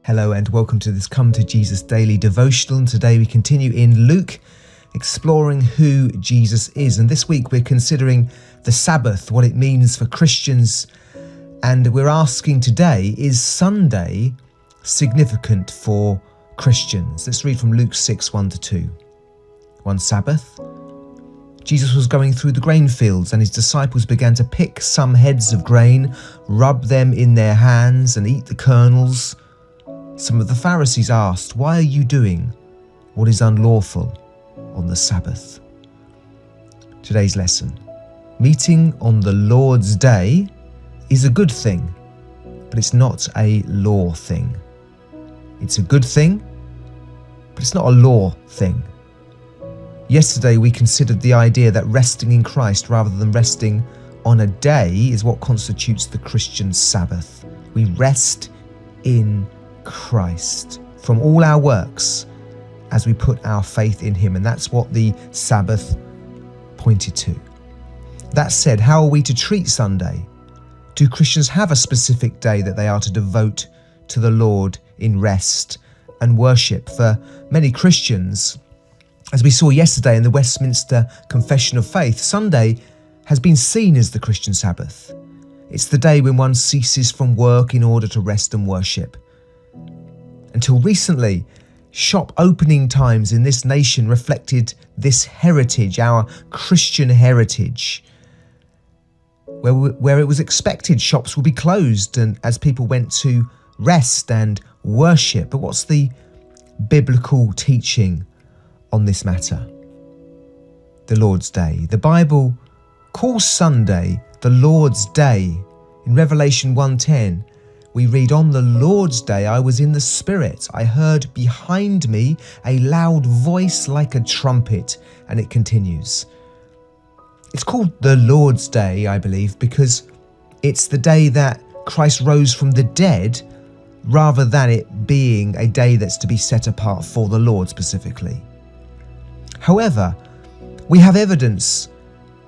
Hello and welcome to this Come to Jesus Daily Devotional. And today we continue in Luke, exploring who Jesus is. And this week we're considering the Sabbath, what it means for Christians. And we're asking today, is Sunday significant for Christians? Let's read from Luke 6, 1-2. One Sabbath, Jesus was going through the grain fields, and his disciples began to pick some heads of grain, rub them in their hands, and eat the kernels. Some of the Pharisees asked, "Why are you doing what is unlawful on the Sabbath?" Today's lesson: meeting on the Lord's Day is a good thing, but it's not a law thing. It's a good thing, but it's not a law thing. Yesterday we considered the idea that resting in Christ rather than resting on a day is what constitutes the Christian Sabbath. We rest in Christ from all our works as we put our faith in him, and that's what the Sabbath pointed to. That said, how are we to treat Sunday? Do Christians have a specific day that they are to devote to the Lord in rest and worship? For many Christians, as we saw yesterday in the Westminster Confession of Faith, Sunday has been seen as the Christian Sabbath. It's the day when one ceases from work in order to rest and worship. Until recently, shop opening times in this nation reflected this heritage, our Christian heritage, where it was expected shops would be closed and as people went to rest and worship. But what's the biblical teaching on this matter? The Lord's Day. The Bible calls Sunday the Lord's Day. In Revelation 1:10, we read, "On the Lord's day I was in the Spirit. I heard behind me a loud voice like a trumpet," and it continues. It's called the Lord's Day, I believe, because it's the day that Christ rose from the dead, rather than it being a day that's to be set apart for the Lord specifically. However, we have evidence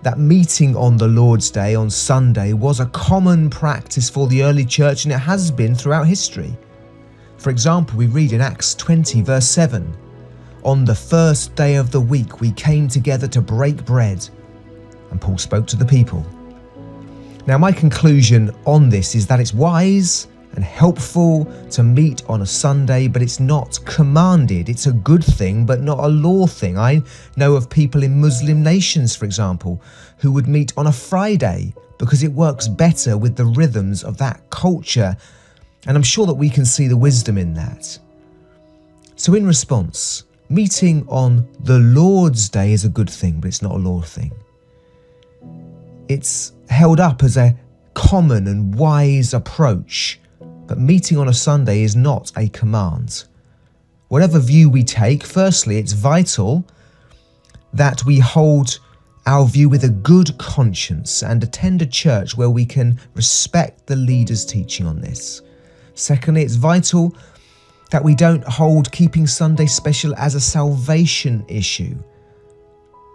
that meeting on the Lord's Day on Sunday was a common practice for the early church, and it has been throughout history. For example, we read in Acts 20 verse 7, "On the first day of the week we came together to break bread, and Paul spoke to the people." Now, my conclusion on this is that it's wise and helpful to meet on a Sunday, but it's not commanded. It's a good thing, but not a law thing. I know of people in Muslim nations, for example, who would meet on a Friday because it works better with the rhythms of that culture, and I'm sure that we can see the wisdom in that. So in response, meeting on the Lord's Day is a good thing, but it's not a law thing. It's held up as a common and wise approach, but meeting on a Sunday is not a command. Whatever view we take, firstly, it's vital that we hold our view with a good conscience and attend a church where we can respect the leader's teaching on this. Secondly, it's vital that we don't hold keeping Sunday special as a salvation issue.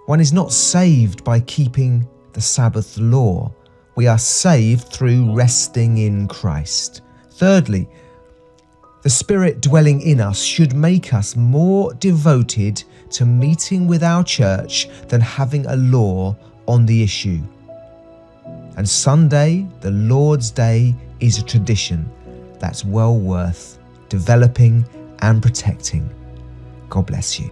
One is not saved by keeping the Sabbath law. We are saved through resting in Christ. Thirdly, the Spirit dwelling in us should make us more devoted to meeting with our church than having a law on the issue. And Sunday, the Lord's Day, is a tradition that's well worth developing and protecting. God bless you.